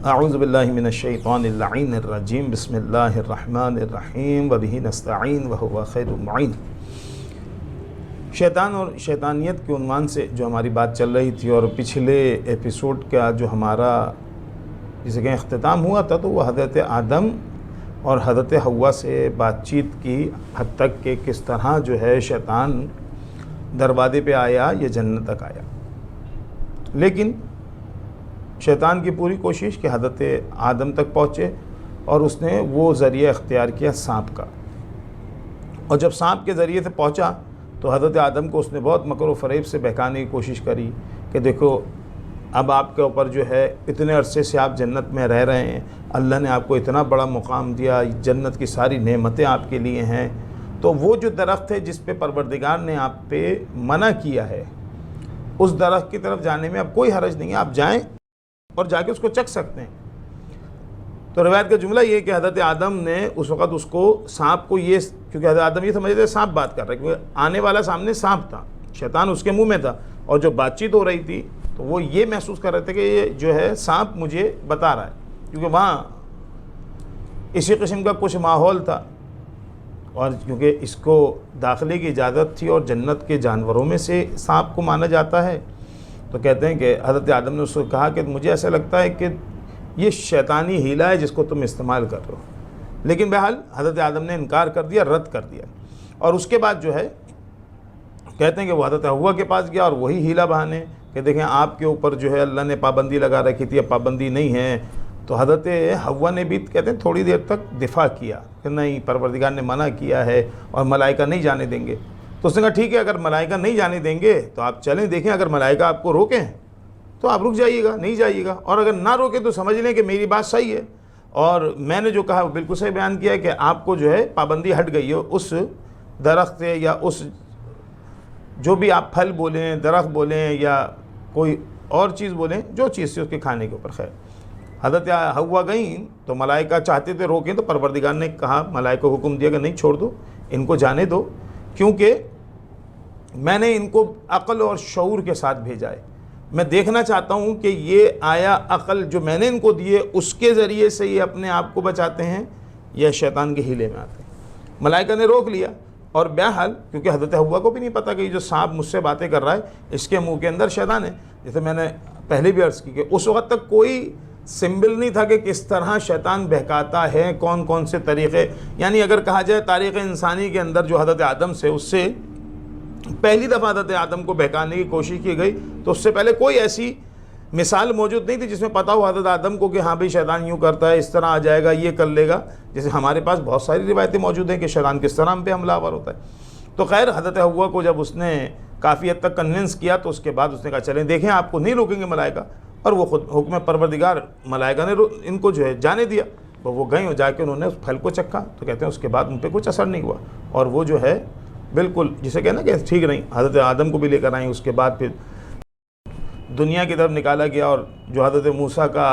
اعوذ باللہ من الشیطان اللعین الرجیم بسم اللہ الرحمن الرحیم وبہ نستعین وہو خیر المعین۔ شیطان اور شیطانیت کے عنوان سے جو ہماری بات چل رہی تھی، اور پچھلے ایپیسوڈ کا جو ہمارا جسے کہ اختتام ہوا تھا، تو وہ حضرت آدم اور حضرت حوا سے بات چیت کی حد تک کہ کس طرح جو ہے شیطان دروازے پہ آیا، یہ جنت تک آیا، لیکن شیطان کی پوری کوشش کہ حضرت آدم تک پہنچے، اور اس نے وہ ذریعہ اختیار کیا سانپ کا، اور جب سانپ کے ذریعے سے پہنچا تو حضرت آدم کو اس نے بہت مکر و فریب سے بہکانے کی کوشش کری کہ دیکھو اب آپ کے اوپر جو ہے اتنے عرصے سے آپ جنت میں رہ رہے ہیں، اللہ نے آپ کو اتنا بڑا مقام دیا، جنت کی ساری نعمتیں آپ کے لیے ہیں، تو وہ جو درخت ہے جس پہ پروردگار نے آپ پہ منع کیا ہے، اس درخت کی طرف جانے میں اب کوئی حرج نہیں ہے، آپ جائیں اور جا کے اس کو چکھ سکتے ہیں۔ تو روایت کا جملہ یہ ہے کہ حضرت آدم نے اس وقت اس کو سانپ کو یہ، کیونکہ حضرت آدم یہ سمجھتے سانپ بات کر رہا ہے، کیونکہ آنے والا سامنے سانپ تھا، شیطان اس کے منہ میں تھا، اور جو بات چیت ہو رہی تھی تو وہ یہ محسوس کر رہے تھے کہ یہ جو ہے سانپ مجھے بتا رہا ہے، کیونکہ وہاں اسی قسم کا کچھ ماحول تھا، اور کیونکہ اس کو داخلے کی اجازت تھی اور جنت کے جانوروں میں سے سانپ کو مانا جاتا ہے، تو کہتے ہیں کہ حضرت آدم نے اس کو کہا کہ مجھے ایسا لگتا ہے کہ یہ شیطانی ہیلہ ہے جس کو تم استعمال کر رہے ہو، لیکن بہرحال حضرت آدم نے انکار کر دیا، رد کر دیا، اور اس کے بعد جو ہے کہتے ہیں کہ وہ حضرت حوا کے پاس گیا اور وہی ہیلہ بہانے کہ دیکھیں آپ کے اوپر جو ہے اللہ نے پابندی لگا رکھی تھی، اب پابندی نہیں ہے، تو حضرت حوا نے بھی کہتے ہیں تھوڑی دیر تک دفاع کیا کہ نہیں، پروردگار نے منع کیا ہے اور ملائکہ نہیں جانے دیں گے، تو اس نے کہا ٹھیک ہے، اگر ملائکہ نہیں جانے دیں گے تو آپ چلیں دیکھیں، اگر ملائکہ آپ کو روکیں تو آپ رک جائیے گا، نہیں جائیے گا، اور اگر نہ روکے تو سمجھ لیں کہ میری بات صحیح ہے، اور میں نے جو کہا وہ بالکل صحیح بیان کیا ہے کہ آپ کو جو ہے پابندی ہٹ گئی ہے اس درخت سے، یا اس جو بھی آپ پھل بولیں، درخت بولیں، یا کوئی اور چیز بولیں، جو چیز سے اس کے کھانے کے اوپر۔ خیر حضرت حوا گئیں تو ملائکہ چاہتے تھے روکیں، تو پروردگار نے کہا، ملائکہ کو حکم دیا کہ نہیں، چھوڑ دو، ان کو جانے دو، کیونکہ میں نے ان کو عقل اور شعور کے ساتھ بھیجا ہے، میں دیکھنا چاہتا ہوں کہ یہ آیا عقل جو میں نے ان کو دیے اس کے ذریعے سے یہ اپنے آپ کو بچاتے ہیں یا شیطان کے ہیلے میں آتے ہیں۔ ملائکہ نے روک لیا، اور بہرحال کیونکہ حضرت حوا کو بھی نہیں پتا کہ یہ جو سانپ مجھ سے باتیں کر رہا ہے اس کے منہ کے اندر شیطان ہے، جیسے میں نے پہلے بھی عرض کی کہ اس وقت تک کوئی سمبل نہیں تھا کہ کس طرح شیطان بہکاتا ہے، کون کون سے طریقے، یعنی اگر کہا جائے تاریخ انسانی کے اندر جو حضرت آدم سے اس سے پہلی دفعہ حضرت آدم کو بہکانے کی کوشش کی گئی، تو اس سے پہلے کوئی ایسی مثال موجود نہیں تھی جس میں پتہ ہو حضرت آدم کو کہ ہاں بھئی شیطان یوں کرتا ہے، اس طرح آ جائے گا، یہ کر لے گا، جیسے ہمارے پاس بہت ساری روایتیں موجود ہیں کہ شیطان کس طرح ہم پہ حملہ آور ہوتا ہے۔ تو خیر حضرت حوا کو جب اس نے کافی حد تک کنونس کیا تو اس کے بعد اس نے کہا چلیں دیکھیں، آپ کو نہیں روکیں گے ملائکہ، اور وہ خود حکم پروردگار ملائکہ نے ان کو جو ہے جانے دیا، تو وہ گئیں اور جا کے انہوں نے اس پھل کو چکھا، تو کہتے ہیں اس کے بعد ان پہ کچھ اثر نہیں ہوا، اور وہ جو ہے بالکل جسے کہنا کہ ٹھیک نہیں، حضرت آدم کو بھی لے کر آئیں، اس کے بعد پھر دنیا کی طرف نکالا گیا، اور جو حضرت موسیٰ کا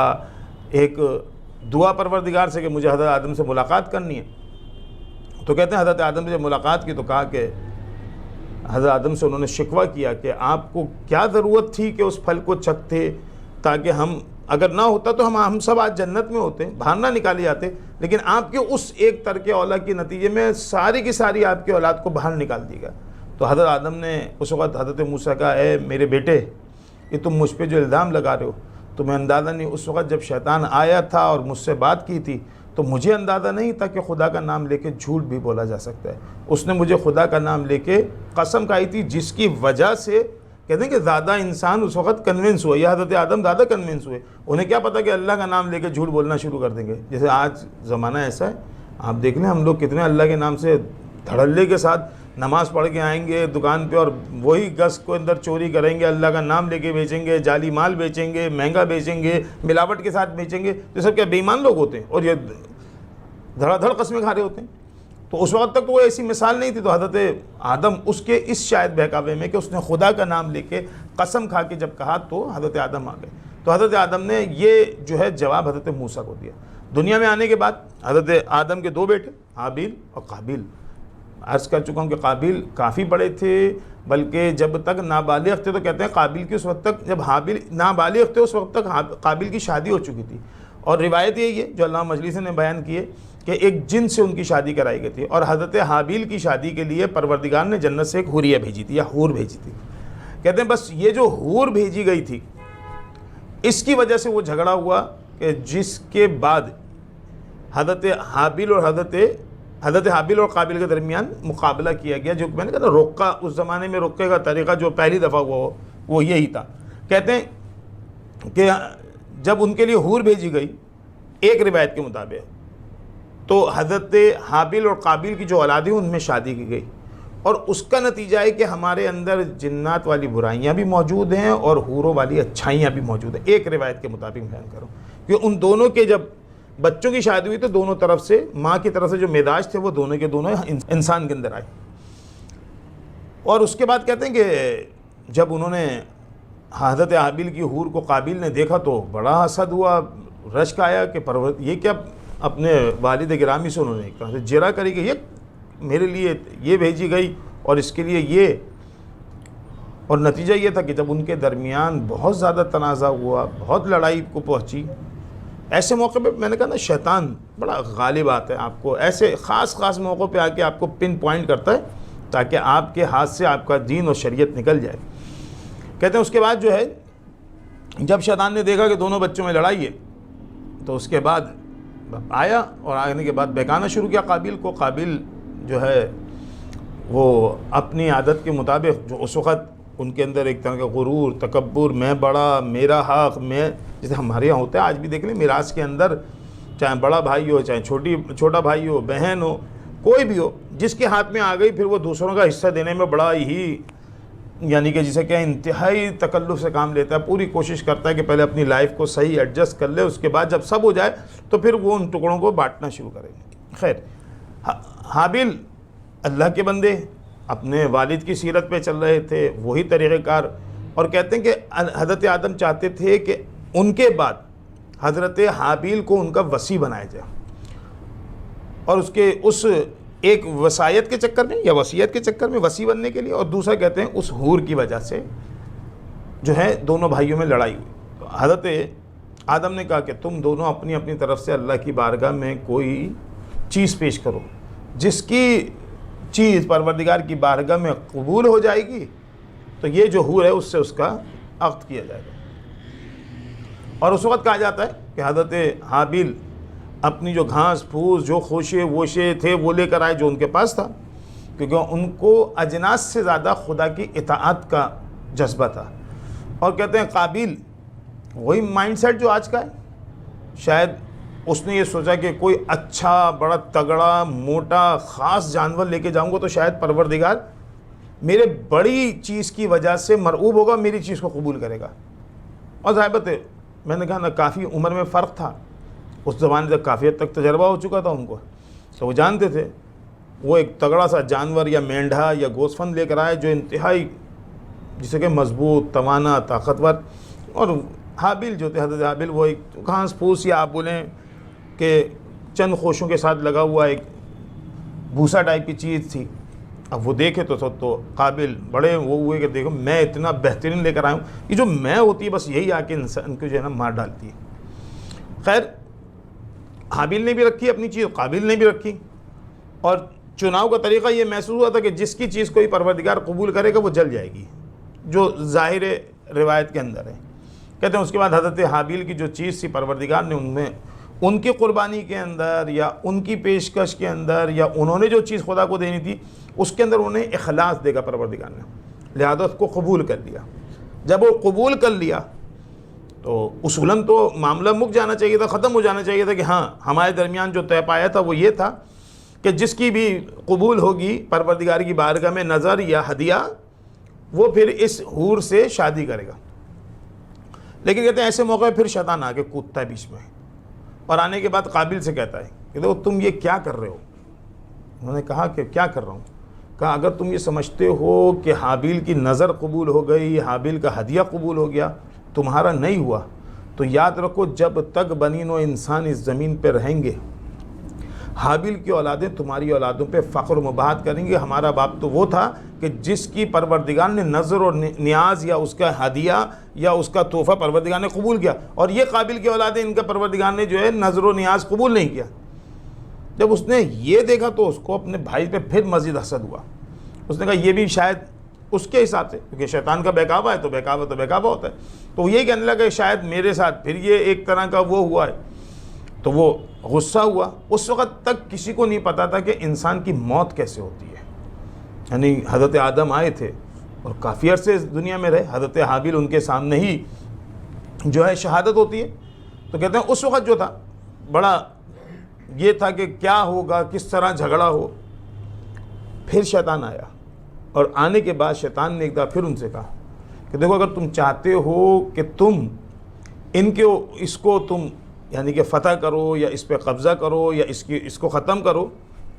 ایک دعا پروردگار سے کہ مجھے حضرت آدم سے ملاقات کرنی ہے، تو کہتے ہیں حضرت آدم سے ملاقات کی تو کہا کہ حضرت آدم سے انہوں نے شکوہ کیا کہ آپ کو کیا ضرورت تھی کہ اس پھل کو چکھتے، تاکہ ہم اگر نہ ہوتا تو ہم سب آج جنت میں ہوتے، باہر نہ نکالے جاتے، لیکن آپ کے اس ایک ترک اولا کے نتیجے میں ساری کی ساری آپ کے اولاد کو باہر نکال دی گیا۔ تو حضرت آدم نے اس وقت حضرت موسیٰ کہا، اے میرے بیٹے، یہ تم مجھ پہ جو الزام لگا رہے ہو، تمہیں اندازہ نہیں، اس وقت جب شیطان آیا تھا اور مجھ سے بات کی تھی تو مجھے اندازہ نہیں تھا کہ خدا کا نام لے کے جھوٹ بھی بولا جا سکتا ہے، اس نے مجھے خدا کا نام لے کے قسم کھائی تھی، جس کی وجہ سے کہتے ہیں کہ زیادہ انسان اس وقت کنونس ہوئے، یا حضرت آدم زیادہ کنونس ہوئے، انہیں کیا پتا کہ اللہ کا نام لے کے جھوٹ بولنا شروع کر دیں گے، جیسے آج زمانہ ایسا ہے، آپ دیکھ لیں ہم لوگ کتنے اللہ کے نام سے دھڑلے کے ساتھ نماز پڑھ کے آئیں گے دکان پہ، اور وہی گس کو اندر چوری کریں گے، اللہ کا نام لے کے بیچیں گے، جعلی مال بیچیں گے، مہنگا بیچیں گے، ملاوٹ کے ساتھ بیچیں گے، یہ سب کیا بے ایمان لوگ ہوتے ہیں، اور یہ دھڑا دھڑ قسمیں کھا رہے ہوتے ہیں۔ تو اس وقت تک تو وہ ایسی مثال نہیں تھی، تو حضرت آدم اس کے اس شاید بہکاوے میں کہ اس نے خدا کا نام لے کے قسم کھا کے جب کہا تو حضرت آدم آ گئے، تو حضرت آدم نے یہ جو ہے جواب حضرت موسیٰ کو دیا۔ دنیا میں آنے کے بعد حضرت آدم کے دو بیٹے حابیل اور قابیل، عرض کر چکا ہوں کہ قابیل کافی بڑے تھے، بلکہ جب تک نابالغ تھے تو کہتے ہیں قابیل کی اس وقت تک، جب حابیل نابالغ تھے اس وقت تک قابیل کی شادی ہو چکی تھی، اور روایت یہی ہے جو علامہ مجلسی نے بیان کی ہے کہ ایک جن سے ان کی شادی کرائی گئی تھی، اور حضرت حابیل کی شادی کے لیے پروردگار نے جنت سے ایک حوریہ بھیجی تھی یا حور بھیجی تھی. کہتے ہیں بس یہ جو حور بھیجی گئی تھی اس کی وجہ سے وہ جھگڑا ہوا کہ جس کے بعد حضرت حابیل اور قابل کے درمیان مقابلہ کیا گیا. جو میں نے کہا تھا رقہ، اس زمانے میں رقے کا طریقہ جو پہلی دفعہ ہوا وہ یہی تھا. کہتے ہیں کہ جب ان کے لیے حور بھیجی گئی ایک روایت کے مطابق تو حضرت حابیل اور قابل کی جو اولادیں ان میں شادی کی گئی، اور اس کا نتیجہ ہے کہ ہمارے اندر جنات والی برائیاں بھی موجود ہیں اور حوروں والی اچھائیاں بھی موجود ہیں. ایک روایت کے مطابق بیان کروں کہ ان دونوں کے جب بچوں کی شادی ہوئی تو دونوں طرف سے ماں کی طرف سے جو مزاج تھے وہ دونوں کے دونوں انسان کے اندر آئے. اور اس کے بعد کہتے ہیں کہ جب انہوں نے حضرت حابیل کی حور کو قابل نے دیکھا تو بڑا حسد ہوا، رشک آیا کہ یہ کیا، اپنے والد گرامی سے انہوں نے ایک طرح سے جرا کری کہ یہ میرے لیے یہ بھیجی گئی اور اس کے لیے یہ. اور نتیجہ یہ تھا کہ جب ان کے درمیان بہت زیادہ تنازع ہوا، بہت لڑائی کو پہنچی، ایسے موقع پہ میں نے کہا نا شیطان بڑا غالب آتا ہے، آپ کو ایسے خاص موقعوں پہ آ کے آپ کو پن پوائنٹ کرتا ہے تاکہ آپ کے ہاتھ سے آپ کا دین اور شریعت نکل جائے. کہتے ہیں اس کے بعد جو ہے جب شیطان نے دیکھا کہ دونوں بچوں میں لڑائی ہے تو اس کے بعد آیا اور آنے کے بعد بہکانا شروع کیا قابل کو. قابل جو ہے وہ اپنی عادت کے مطابق جو اس وقت ان کے اندر ایک طرح کا غرور، تکبر، میں بڑا، میرا حق، میں، جیسے ہمارے یہاں ہوتا ہے آج بھی دیکھ لیں میراث کے اندر، چاہے بڑا بھائی ہو، چاہے چھوٹا بھائی ہو، بہن ہو، کوئی بھی ہو، جس کے ہاتھ میں آ گئی پھر وہ دوسروں کا حصہ دینے میں بڑا ہی یعنی کہ جسے کہ انتہائی تکلف سے کام لیتا ہے. پوری کوشش کرتا ہے کہ پہلے اپنی لائف کو صحیح ایڈجسٹ کر لے، اس کے بعد جب سب ہو جائے تو پھر وہ ان ٹکڑوں کو بانٹنا شروع کرے. خیر، حابیل اللہ کے بندے اپنے والد کی سیرت پہ چل رہے تھے، وہی طریقہ کار، اور کہتے ہیں کہ حضرت آدم چاہتے تھے کہ ان کے بعد حضرت حابیل کو ان کا وصی بنایا جائے، اور اس ایک وصایت کے چکر میں یا وصیت کے چکر میں وصی بننے کے لیے، اور دوسرا کہتے ہیں اس حور کی وجہ سے جو ہے دونوں بھائیوں میں لڑائی ہوئی. تو حضرت آدم نے کہا کہ تم دونوں اپنی اپنی طرف سے اللہ کی بارگاہ میں کوئی چیز پیش کرو، جس کی چیز پروردگار کی بارگاہ میں قبول ہو جائے گی تو یہ جو حور ہے اس سے اس کا عقد کیا جائے گا. اور اس وقت کہا جاتا ہے کہ حضرت حابیل اپنی جو گھاس پھوس، جو خوشے ووشے تھے وہ لے کر آئے جو ان کے پاس تھا، کیونکہ ان کو اجناس سے زیادہ خدا کی اطاعت کا جذبہ تھا. اور کہتے ہیں قابل وہی مائنڈ سیٹ جو آج کا ہے، شاید اس نے یہ سوچا کہ کوئی اچھا بڑا تگڑا موٹا خاص جانور لے کے جاؤں گا تو شاید پروردگار میرے بڑی چیز کی وجہ سے مرعوب ہوگا، میری چیز کو قبول کرے گا. اور ظاہر ہے میں نے کہا نا کافی عمر میں فرق تھا، اس زمانے تک کافی حد تک تجربہ ہو چکا تھا ان کو، تو وہ جانتے تھے. وہ ایک تگڑا سا جانور یا مینڈھا یا گوسفند لے کر آئے جو انتہائی جسے کہ مضبوط، توانا، طاقتور. اور حابیل جو تھے حضرت حابیل وہ ایک گھاس پھوس یا آپ بولیں کہ چند خوشوں کے ساتھ لگا ہوا ایک بھوسا ٹائپ کی چیز تھی. اب وہ دیکھے تو قابل بڑے وہ ہوئے کہ دیکھو میں اتنا بہترین لے کر آیا ہوں، یہ جو میں ہوتی ہے بس یہی آ کے انسان کو جو ہے نا مار ڈالتی ہے. خیر، حابیل نے بھی رکھی اپنی چیز، قابل نے بھی رکھی، اور چناؤ کا طریقہ یہ محسوس ہوا تھا کہ جس کی چیز کوئی پروردگار قبول کرے گا وہ جل جائے گی، جو ظاہر روایت کے اندر ہے. کہتے ہیں اس کے بعد حضرت حابیل کی جو چیز تھی پروردگار نے ان میں ان کی قربانی کے اندر یا ان کی پیشکش کے اندر یا انہوں نے جو چیز خدا کو دینی تھی اس کے اندر انہیں اخلاص دے گا پروردگار نے، لہذا اس کو قبول کر لیا. جب وہ قبول کر لیا تو اصولاً تو معاملہ مک جانا چاہیے تھا، ختم ہو جانا چاہیے تھا کہ ہاں ہمارے درمیان جو طے پایا تھا وہ یہ تھا کہ جس کی بھی قبول ہوگی پروردگار کی بارگاہ میں نظر یا ہدیہ وہ پھر اس حور سے شادی کرے گا. لیکن کہتے ہیں ایسے موقع پہ پھر شیطان آ کے کودتا ہے بیچ میں، اور آنے کے بعد قابل سے کہتا ہے کہ دیکھو تم یہ کیا کر رہے ہو. انہوں نے کہا کہ کیا کر رہا ہوں؟ کہا اگر تم یہ سمجھتے ہو کہ حابیل کی نظر قبول ہو گئی، حابیل کا ہدیہ قبول ہو گیا، تمہارا نہیں ہوا، تو یاد رکھو جب تک بنی نوع انسان اس زمین پہ رہیں گے حابیل کی اولادیں تمہاری اولادوں پہ فخر و مباحت کریں گے، ہمارا باپ تو وہ تھا کہ جس کی پروردگار نے نظر اور نیاز یا اس کا ہدیہ یا اس کا تحفہ پروردگار نے قبول کیا، اور یہ قابل کی اولادیں ان کا پروردگار نے جو ہے نظر و نیاز قبول نہیں کیا۔ جب اس نے یہ دیکھا تو اس کو اپنے بھائی پہ پھر مزید حسد ہوا۔ اس نے کہا یہ بھی شاید اس کے حساب سے، کیونکہ شیطان کا بہکاوا ہے تو بہکاوا ہوتا ہے، تو وہ یہی کہنے لگا کہ شاید میرے ساتھ پھر یہ ایک طرح کا وہ ہوا ہے، تو وہ غصہ ہوا۔ اس وقت تک کسی کو نہیں پتا تھا کہ انسان کی موت کیسے ہوتی ہے، یعنی حضرت آدم آئے تھے اور کافی عرصے اس دنیا میں رہے، حضرت حابیل ان کے سامنے ہی جو ہے شہادت ہوتی ہے۔ تو کہتے ہیں اس وقت جو تھا بڑا یہ تھا کہ کیا ہوگا، کس طرح جھگڑا ہو۔ پھر شیطان آیا، اور آنے کے بعد شیطان نے ایک دفعہ پھر ان سے کہا کہ دیکھو اگر تم چاہتے ہو کہ تم اس کو تم یعنی کہ فتح کرو یا اس پہ قبضہ کرو یا اس کو ختم کرو،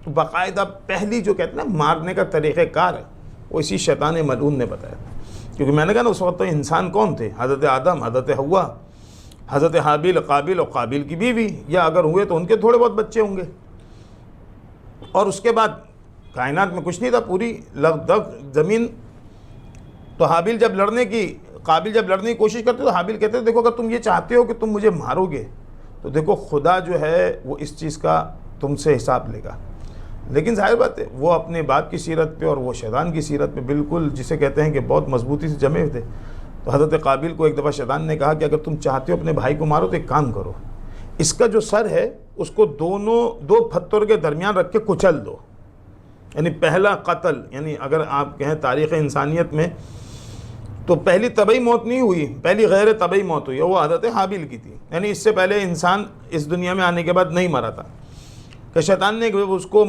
تو باقاعدہ پہلی جو کہتے ہیں نا مارنے کا طریقہ کار ہے وہ اسی شیطان ملعون نے بتایا۔ کیونکہ میں نے کہا نا اس وقت تو انسان کون تھے؟ حضرت آدم، حضرت حوا، حضرت حابیل، قابل اور قابل کی بیوی، یا اگر ہوئے تو ان کے تھوڑے بہت بچے ہوں گے، اور اس کے بعد کائنات میں کچھ نہیں تھا، پوری لغدغ زمین۔ تو قابل جب لڑنے کی کوشش کرتے تو حابیل کہتے دیکھو اگر تم یہ چاہتے ہو کہ تم مجھے مارو گے تو دیکھو خدا جو ہے وہ اس چیز کا تم سے حساب لے گا۔ لیکن ظاہر بات ہے وہ اپنے باپ کی سیرت پہ اور وہ شیطان کی سیرت پہ بالکل جسے کہتے ہیں کہ بہت مضبوطی سے جمے ہوئے تھے۔ تو حضرت قابل کو ایک دفعہ شیطان نے کہا کہ اگر تم چاہتے ہو اپنے بھائی کو مارو تو ایک کام کرو، اس کا جو سر ہے اس کو دو پتھر کے درمیان رکھ کے کچل دو۔ یعنی پہلا قتل، یعنی اگر آپ کہیں تاریخ انسانیت میں تو پہلی طبعی موت نہیں ہوئی، پہلی غیر طبعی موت ہوئی، وہ حضرت حابیل کی تھی۔ یعنی اس سے پہلے انسان اس دنیا میں آنے کے بعد نہیں مرا تھا، کہ شیطان نے اس کو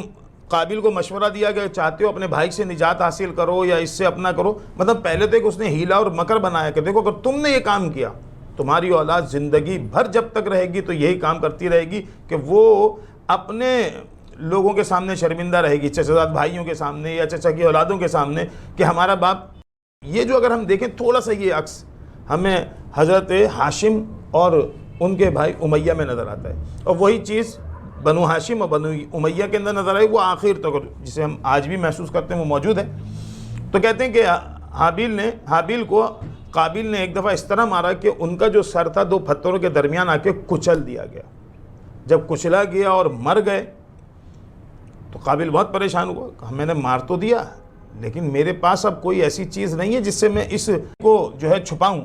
قابل کو مشورہ دیا کہ چاہتے ہو اپنے بھائی سے نجات حاصل کرو یا اس سے اپنا کرو، مطلب پہلے تو اس نے ہیلا اور مکر بنایا کہ دیکھو اگر تم نے یہ کام کیا تمہاری اولاد زندگی بھر جب تک رہے گی تو یہی کام کرتی رہے گی کہ وہ اپنے لوگوں کے سامنے شرمندہ رہے گی، چچا زاد بھائیوں کے سامنے یا چچا کی اولادوں کے سامنے کہ ہمارا باپ۔ یہ جو اگر ہم دیکھیں تھوڑا سا یہ عکس ہمیں حضرت ہاشم اور ان کے بھائی امیہ میں نظر آتا ہے، اور وہی چیز بنو ہاشم اور بنو امیہ کے اندر نظر آئی، وہ آخر تک جسے ہم آج بھی محسوس کرتے ہیں وہ موجود ہے۔ تو کہتے ہیں کہ حابیل کو قابل نے ایک دفعہ اس طرح مارا کہ ان کا جو سر تھا دو پتھروں کے درمیان آ کے کچل دیا گیا۔ جب کچلا گیا اور مر گئے تو قابل بہت پریشان ہوا، میں نے مار تو دیا لیکن میرے پاس اب کوئی ایسی چیز نہیں ہے جس سے میں اس کو جو ہے چھپاؤں۔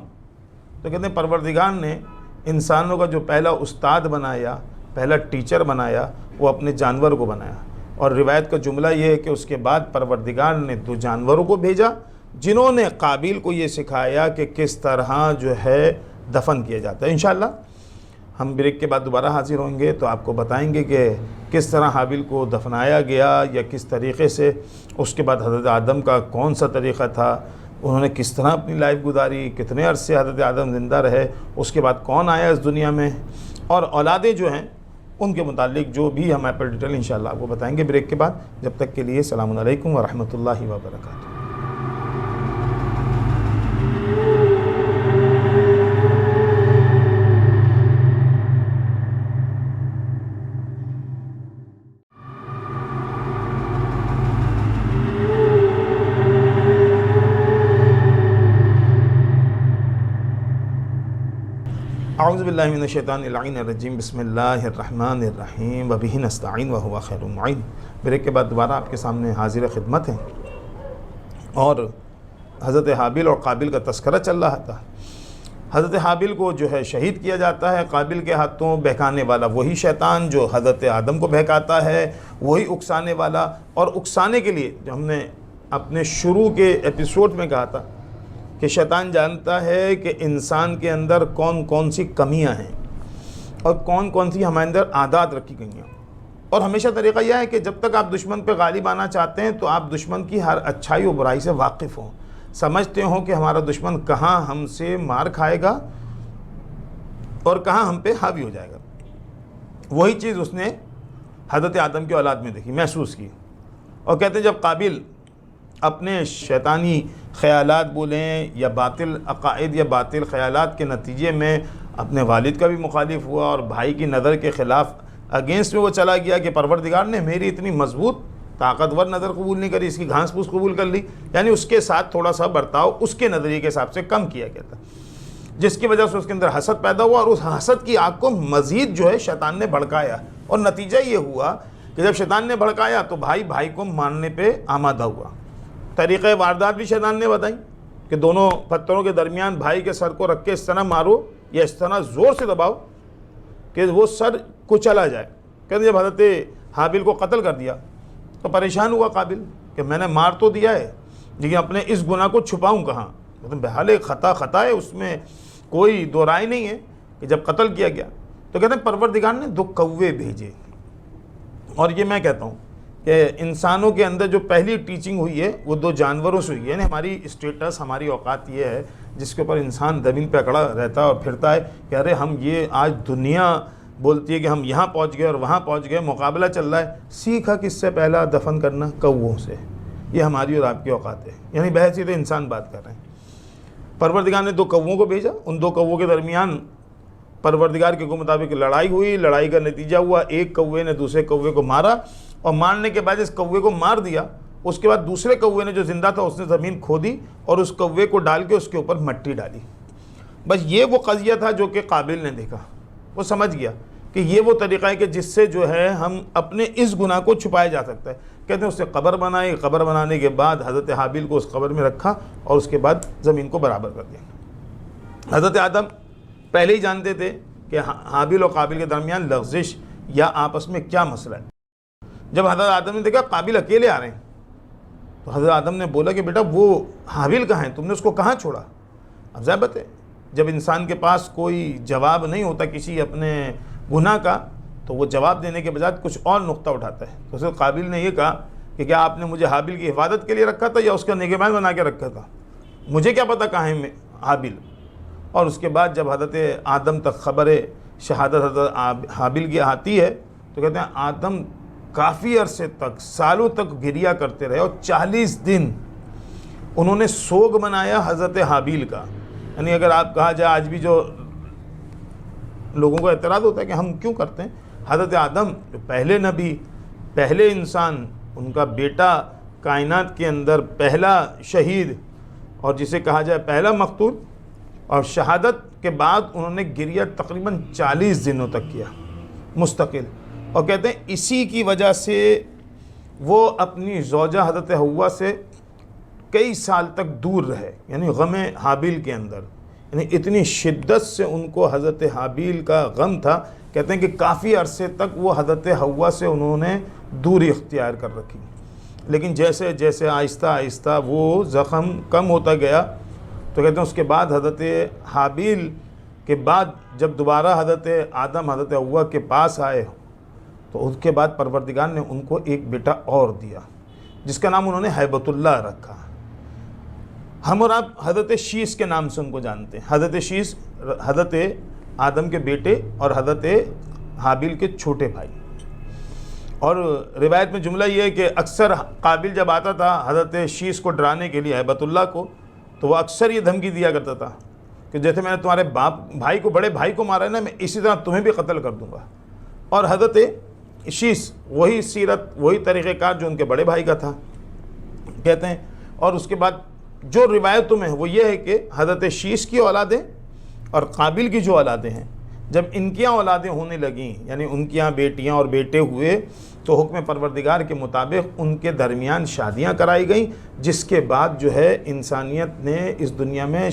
تو کہتے ہیں پروردگار نے انسانوں کا جو پہلا استاد بنایا، پہلا ٹیچر بنایا، وہ اپنے جانور کو بنایا، اور روایت کا جملہ یہ ہے کہ اس کے بعد پروردگار نے دو جانوروں کو بھیجا جنہوں نے قابل کو یہ سکھایا کہ کس طرح جو ہے دفن کیا جاتا ہے۔ انشاءاللہ ہم بریک کے بعد دوبارہ حاضر ہوں گے تو آپ کو بتائیں گے کہ کس طرح حابیل کو دفنایا گیا یا کس طریقے سے، اس کے بعد حضرت آدم کا کون سا طریقہ تھا، انہوں نے کس طرح اپنی لائف گزاری، کتنے عرصے حضرت آدم زندہ رہے، اس کے بعد کون آیا اس دنیا میں، اور اولادیں جو ہیں ان کے متعلق جو بھی ہم پر ڈیٹیل انشاءاللہ آپ کو بتائیں گے بریک کے بعد۔ جب تک کے لیے السلام علیکم ورحمۃ اللہ وبرکاتہ۔ اعوذ باللہ من الشیطان اللعین الرجیم، بسم اللہ الرحمن الرحیم، وبہ نستعین وہو خیر المعین۔ بریک کے بعد دوبارہ آپ کے سامنے حاضر خدمت ہیں، اور حضرت حابیل اور قابل کا تذکرہ چل رہا تھا۔ حضرت حابیل کو جو ہے شہید کیا جاتا ہے قابل کے ہاتھوں، بہکانے والا وہی شیطان جو حضرت آدم کو بہکاتا ہے، وہی اکسانے والا، اور اکسانے کے لیے جو ہم نے اپنے شروع کے ایپیسوڈ میں کہا تھا کہ شیطان جانتا ہے کہ انسان کے اندر کون کون سی کمیاں ہیں اور کون کون سی ہمارے اندر عادات رکھی گئی ہیں، اور ہمیشہ طریقہ یہ ہے کہ جب تک آپ دشمن پہ غالب آنا چاہتے ہیں تو آپ دشمن کی ہر اچھائی و برائی سے واقف ہوں، سمجھتے ہوں کہ ہمارا دشمن کہاں ہم سے مار کھائے گا اور کہاں ہم پہ حاوی ہو جائے گا۔ وہی چیز اس نے حضرت آدم کی اولاد میں دیکھی، محسوس کی، اور کہتے ہیں جب قابل اپنے شیطانی خیالات بولیں یا باطل عقائد یا باطل خیالات کے نتیجے میں اپنے والد کا بھی مخالف ہوا اور بھائی کی نظر کے خلاف اگینسٹ میں وہ چلا گیا کہ پروردگار نے میری اتنی مضبوط طاقتور نظر قبول نہیں کری، اس کی گھاس پھوس قبول کر لی، یعنی اس کے ساتھ تھوڑا سا برتاؤ اس کے نظریے کے حساب سے کم کیا گیا تھا، جس کی وجہ سے اس کے اندر حسد پیدا ہوا، اور اس حسد کی آگ کو مزید جو ہے شیطان نے بھڑکایا، اور نتیجہ یہ ہوا کہ جب شیطان نے بھڑکایا تو بھائی کو مارنے پہ آمادہ ہوا۔ طریقہ واردات بھی شیطان نے بتائی کہ دونوں پتھروں کے درمیان بھائی کے سر کو رکھ کے اس طرح مارو یا اس طرح زور سے دباؤ کہ وہ سر کچلا جائے۔ کہتے جب حضرت حابیل کو قتل کر دیا تو پریشان ہوا قابل کہ میں نے مار تو دیا ہے لیکن اپنے اس گناہ کو چھپاؤں کہاں، بہرحال ایک خطا ہے، اس میں کوئی دو رائے نہیں ہے کہ جب قتل کیا گیا تو کہتے ہیں پروردگار نے 2 کوے بھیجے۔ اور یہ میں کہتا ہوں کہ انسانوں کے اندر جو پہلی ٹیچنگ ہوئی ہے وہ 2 جانوروں سے ہوئی ہے، یعنی ہماری اسٹیٹس، ہماری اوقات یہ ہے جس کے اوپر انسان زمین پہ اکڑا رہتا ہے اور پھرتا ہے کہ ارے ہم یہ آج دنیا بولتی ہے کہ ہم یہاں پہنچ گئے اور وہاں پہنچ گئے، مقابلہ چل رہا ہے، سیکھا کس سے پہلا دفن کرنا؟ کووں سے۔ یہ ہماری اور آپ کی اوقات ہے، یعنی بحیثیت انسان بات کر رہے ہیں۔ پروردگار نے 2 کووں کو بھیجا، ان 2 کووں کے درمیان پروردگار کے مطابق لڑائی ہوئی، لڑائی کا نتیجہ ہوا ایک کوے نے دوسرے کوے کو مارا، اور مارنے کے بعد اس کوے کو مار دیا، اس کے بعد دوسرے کوے نے جو زندہ تھا اس نے زمین کھودی اور اس کوے کو ڈال کے اس کے اوپر مٹی ڈالی۔ بس یہ وہ قضیہ تھا جو کہ قابل نے دیکھا، وہ سمجھ گیا کہ یہ وہ طریقہ ہے کہ جس سے جو ہے ہم اپنے اس گناہ کو چھپایا جا سکتا ہے۔ کہتے ہیں اس نے قبر بنائی، قبر بنانے کے بعد حضرت حابیل کو اس قبر میں رکھا اور اس کے بعد زمین کو برابر کر دیا۔ حضرت آدم پہلے ہی جانتے تھے کہ حابیل اور قابل کے درمیان لغزش یا آپس میں کیا مسئلہ ہے۔ جب حضرت آدم نے دیکھا قابل اکیلے آ رہے ہیں تو حضرت آدم نے بولا کہ بیٹا وہ حابیل کہاں ہیں، تم نے اس کو کہاں چھوڑا؟ اب ضابط ہے جب انسان کے پاس کوئی جواب نہیں ہوتا کسی اپنے گناہ کا تو وہ جواب دینے کے بجائے کچھ اور نقطہ اٹھاتا ہے۔ تو حضرت قابل نے یہ کہا کہ کیا آپ نے مجھے حابیل کی حفاظت کے لیے رکھا تھا یا اس کا نگہبان بنا کے رکھا تھا؟ مجھے کیا پتہ کہاں ہے حابیل۔ اور اس کے بعد جب حضرت آدم تک خبر شہادت حضرت حابیل کی آتی ہے تو کہتے ہیں آدم کافی عرصے تک، سالوں تک گریا کرتے رہے، اور 40 دن انہوں نے سوگ منایا حضرت حابیل کا۔ یعنی اگر آپ کہا جائے آج بھی جو لوگوں کو اعتراض ہوتا ہے کہ ہم کیوں کرتے ہیں، حضرت آدم جو پہلے نبی، پہلے انسان، ان کا بیٹا کائنات کے اندر پہلا شہید اور جسے کہا جائے پہلا مقتول، اور شہادت کے بعد انہوں نے گریہ تقریباً 40 دنوں تک کیا مستقل۔ اور کہتے ہیں اسی کی وجہ سے وہ اپنی زوجہ حضرت حوا سے کئی سال تک دور رہے، یعنی غم حابیل کے اندر، یعنی اتنی شدت سے ان کو حضرت حابیل کا غم تھا، کہتے ہیں کہ کافی عرصے تک وہ حضرت حوا سے انہوں نے دوری اختیار کر رکھی۔ لیکن جیسے جیسے آہستہ آہستہ وہ زخم کم ہوتا گیا تو کہتے ہیں اس کے بعد حضرت حابیل کے بعد جب دوبارہ حضرت آدم حضرت حوا کے پاس آئے تو اس کے بعد پروردگار نے ان کو ایک بیٹا اور دیا جس کا نام انہوں نے ہیبت اللہ رکھا۔ ہم اور آپ حضرت شیس کے نام سے ان کو جانتے ہیں۔ حضرت شیس حضرت آدم کے بیٹے اور حضرت حابیل کے چھوٹے بھائی۔ اور روایت میں جملہ یہ ہے کہ اکثر قابل جب آتا تھا حضرت شیس کو ڈرانے کے لیے ہیبت اللہ کو، تو وہ اکثر یہ دھمکی دیا کرتا تھا کہ جیسے میں نے تمہارے بھائی کو، بڑے بھائی کو مارا ہے نا، میں اسی طرح تمہیں بھی قتل کر دوں گا۔ اور حضرت شیس وہی سیرت، وہی طریقہ کار جو ان کے بڑے بھائی کا تھا کہتے ہیں۔ اور اس کے بعد جو روایتوں میں وہ یہ ہے کہ حضرت شیس کی اولادیں اور قابل کی جو اولادیں ہیں، جب ان کی اولادیں ہونے لگیں، یعنی ان کی بیٹیاں اور بیٹے ہوئے، تو حکم پروردگار کے مطابق ان کے درمیان شادیاں کرائی گئیں، جس کے بعد جو ہے انسانیت نے اس دنیا میں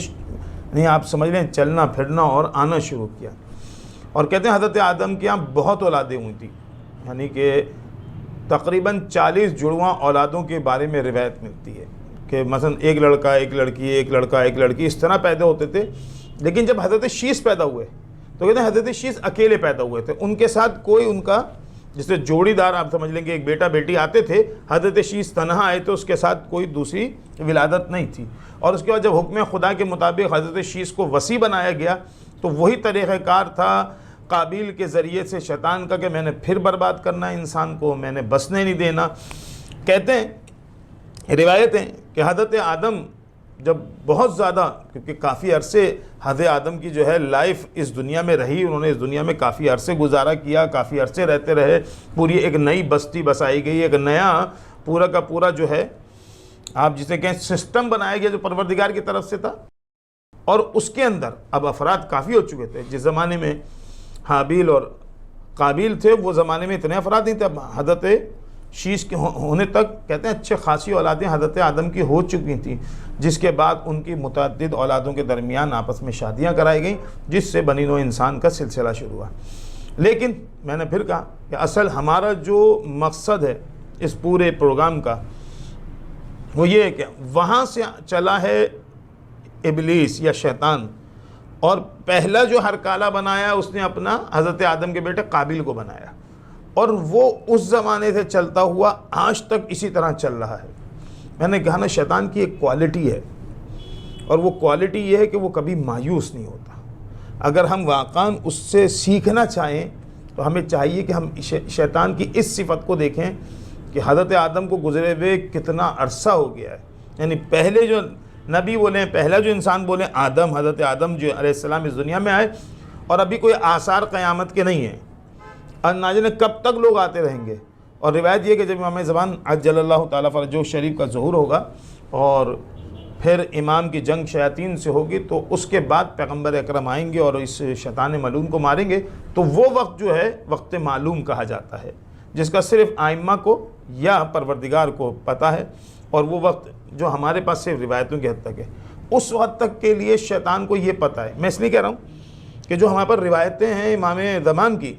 نہیں آپ سمجھ لیں چلنا پھرنا اور آنا شروع کیا۔ اور کہتے ہیں حضرت آدم کے یہاں بہت اولادیں ہوئی تھیں، یعنی کہ تقریباً 40 جڑواں اولادوں کے بارے میں روایت ملتی ہے کہ مثلا ایک لڑکا ایک لڑکی، ایک لڑکا ایک لڑکی، اس طرح پیدا ہوتے تھے۔ لیکن جب حضرت شیس پیدا ہوئے تو کہتے ہیں حضرت شیس اکیلے پیدا ہوئے تھے، ان کے ساتھ کوئی ان کا جسے جوڑی دار آپ سمجھ لیں کہ ایک بیٹا بیٹی آتے تھے، حضرت شیس تنہا آئے تو اس کے ساتھ کوئی دوسری ولادت نہیں تھی۔ اور اس کے بعد جب حکم خدا کے مطابق حضرت شیس کو وصی بنایا گیا تو وہی طریقہ کار تھا قابیل کے ذریعے سے شیطان کا کہ میں نے پھر برباد کرنا ہے انسان کو، میں نے بسنے نہیں دینا۔ کہتے ہیں روایتیں کہ حضرت آدم جب بہت زیادہ، کیونکہ کافی عرصے حضرت آدم کی جو ہے لائف اس دنیا میں رہی، انہوں نے اس دنیا میں کافی عرصے گزارا کیا، کافی عرصے رہتے رہے، پوری ایک نئی بستی بسائی گئی، ایک نیا پورا کا پورا جو ہے آپ جسے کہیں سسٹم بنایا گیا جو پروردگار کی طرف سے تھا، اور اس کے اندر اب افراد کافی ہو چکے تھے۔ جس زمانے میں حابیل اور قابیل تھے وہ زمانے میں اتنے افراد نہیں تھے، اب حضرت شیش کے ہونے تک کہتے ہیں اچھے خاصی اولادیں حضرت آدم کی ہو چکی تھیں، جس کے بعد ان کی متعدد اولادوں کے درمیان آپس میں شادیاں کرائی گئیں، جس سے بنی نوع انسان کا سلسلہ شروع ہوا۔ لیکن میں نے پھر کہا کہ اصل ہمارا جو مقصد ہے اس پورے پروگرام کا وہ یہ ہے کہ وہاں سے چلا ہے ابلیس یا شیطان، اور پہلا جو ہرکالہ بنایا اس نے اپنا حضرت آدم کے بیٹے قابیل کو بنایا، اور وہ اس زمانے سے چلتا ہوا آج تک اسی طرح چل رہا ہے۔ میں نے کہا نا شیطان کی ایک کوالٹی ہے، اور وہ کوالٹی یہ ہے کہ وہ کبھی مایوس نہیں ہوتا۔ اگر ہم واقعاً اس سے سیکھنا چاہیں تو ہمیں چاہیے کہ ہم شیطان کی اس صفت کو دیکھیں کہ حضرت آدم کو گزرے ہوئے کتنا عرصہ ہو گیا ہے، یعنی پہلے جو نبی بولیں، پہلا جو انسان بولیں آدم، حضرت آدم جو علیہ السلام اس دنیا میں آئے، اور ابھی کوئی آثار قیامت کے نہیں ہیں، اور نہ جانے کب تک لوگ آتے رہیں گے۔ اور روایت یہ کہ جب امام زمان عجل اللہ تعالیٰ فرجہ شریف کا ظہور ہوگا اور پھر امام کی جنگ شیاطین سے ہوگی، تو اس کے بعد پیغمبر اکرم آئیں گے اور اس شیطان ملعون کو ماریں گے، تو وہ وقت جو ہے وقت معلوم کہا جاتا ہے، جس کا صرف ائمہ کو یا پروردگار کو پتہ ہے، اور وہ وقت جو ہمارے پاس صرف روایتوں کی حد تک ہے۔ اس وقت تک کے لیے شیطان کو یہ پتہ ہے۔ میں اس لیے کہہ رہا ہوں کہ جو ہمارے پر روایتیں ہیں امام زمان کی،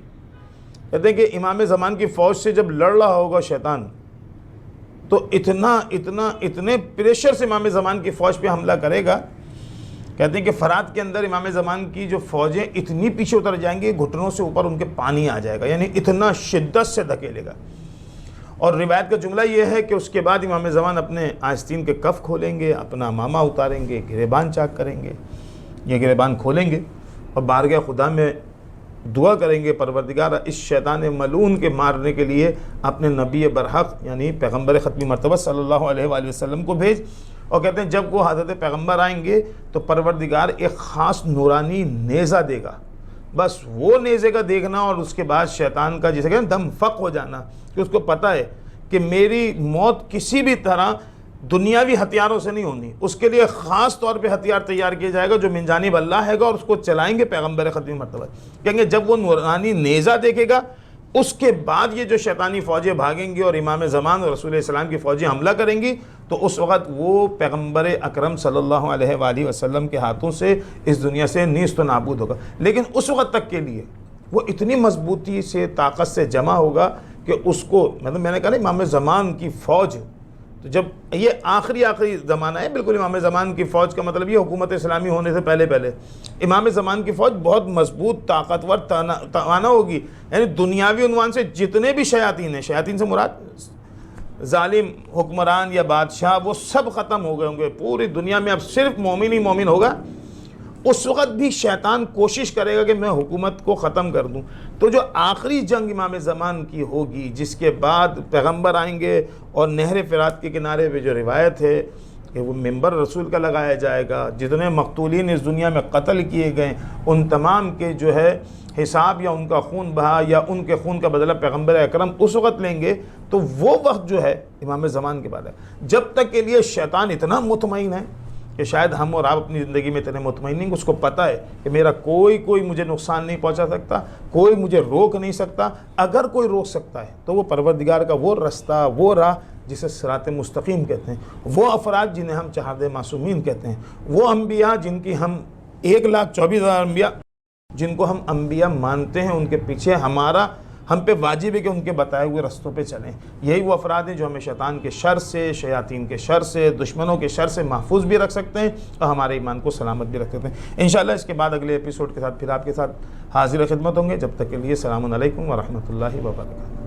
کہتے ہیں کہ امام زمان کی فوج سے جب لڑ رہا ہوگا شیطان، تو اتنے پریشر سے امام زمان کی فوج پہ حملہ کرے گا، کہتے ہیں کہ فرات کے اندر امام زمان کی جو فوجیں اتنی پیچھے اتر جائیں گی، گھٹنوں سے اوپر ان کے پانی آ جائے گا، یعنی اتنا شدت سے دھکیلے گا۔ اور روایت کا جملہ یہ ہے کہ اس کے بعد امام زمان اپنے آستین کے کف کھولیں گے، اپنا امامہ اتاریں گے، گریبان چاک کریں گے، یہ گریبان کھولیں گے اور بارگاہ خدا میں دعا کریں گے، پروردگار اس شیطان ملعون کے مارنے کے لیے اپنے نبی برحق یعنی پیغمبر ختمی مرتبہ صلی اللہ علیہ وآلہ وسلم کو بھیج۔ اور کہتے ہیں جب وہ حضرت پیغمبر آئیں گے تو پروردگار ایک خاص نورانی نیزہ دے گا، بس وہ نیزے کا دیکھنا، اور اس کے بعد شیطان کا جسے کہتے ہیں دم فق ہو جانا، کہ اس کو پتہ ہے کہ میری موت کسی بھی طرح دنیاوی ہتھیاروں سے نہیں ہونی، اس کے لیے خاص طور پہ ہتھیار تیار کیا جائے گا جو من جانب اللہ ہے گا، اور اس کو چلائیں گے پیغمبر ختمی مرتبہ۔ کہیں گے جب وہ نورانی نیزہ دیکھے گا، اس کے بعد یہ جو شیطانی فوجیں بھاگیں گی اور امام زمان اور رسول السلام کی فوجیں حملہ کریں گی، تو اس وقت وہ پیغمبر اکرم صلی اللہ علیہ وآلہ وسلم کے ہاتھوں سے اس دنیا سے نیست و نابود ہوگا۔ لیکن اس وقت تک کے لیے وہ اتنی مضبوطی سے طاقت سے جمع ہوگا کہ اس کو مطلب میں نے کہا نا امام زمان کی فوج، تو جب یہ آخری زمانہ ہے، بالکل امام زمان کی فوج کا مطلب یہ حکومت اسلامی ہونے سے پہلے امام زمان کی فوج بہت مضبوط طاقتور توانا ہوگی، یعنی دنیاوی عنوان سے جتنے بھی شیاطین ہیں، شیاطین سے مراد ظالم حکمران یا بادشاہ، وہ سب ختم ہو گئے ہوں گے، پوری دنیا میں اب صرف مومن ہی مومن ہوگا۔ اس وقت بھی شیطان کوشش کرے گا کہ میں حکومت کو ختم کر دوں۔ تو جو آخری جنگ امام زمان کی ہوگی، جس کے بعد پیغمبر آئیں گے اور نہر فرات کے کنارے پہ جو روایت ہے کہ وہ منبر رسول کا لگایا جائے گا، جتنے مقتولین اس دنیا میں قتل کیے گئے ان تمام کے جو ہے حساب یا ان کا خون بہا یا ان کے خون کا بدلہ پیغمبر اکرم اس وقت لیں گے، تو وہ وقت جو ہے امام زمان کے بعد ہے۔ جب تک کے لیے شیطان اتنا مطمئن ہے کہ شاید ہم اور آپ اپنی زندگی میں اتنے مطمئن نہیں، اس کو پتہ ہے کہ میرا کوئی مجھے نقصان نہیں پہنچا سکتا، کوئی مجھے روک نہیں سکتا، اگر کوئی روک سکتا ہے تو وہ پروردگار کا وہ رستہ، وہ راہ جسے صراط مستقیم کہتے ہیں، وہ افراد جنہیں ہم چہارد معصومین کہتے ہیں، وہ انبیاء جن کی ہم 1,24,000 انبیاء جن کو ہم انبیاء مانتے ہیں، ان کے پیچھے ہم پہ واجب ہے کہ ان کے بتائے ہوئے رستوں پہ چلیں۔ یہی وہ افراد ہیں جو ہمیں شیطان کے شر سے، شیاطین کے شر سے، دشمنوں کے شر سے محفوظ بھی رکھ سکتے ہیں اور ہمارے ایمان کو سلامت بھی رکھ سکتے ہیں۔ انشاءاللہ اس کے بعد اگلے ایپیسوڈ کے ساتھ پھر آپ کے ساتھ حاضر خدمت ہوں گے۔ جب تک کے لیے السلام علیکم ورحمۃ اللہ وبرکاتہ۔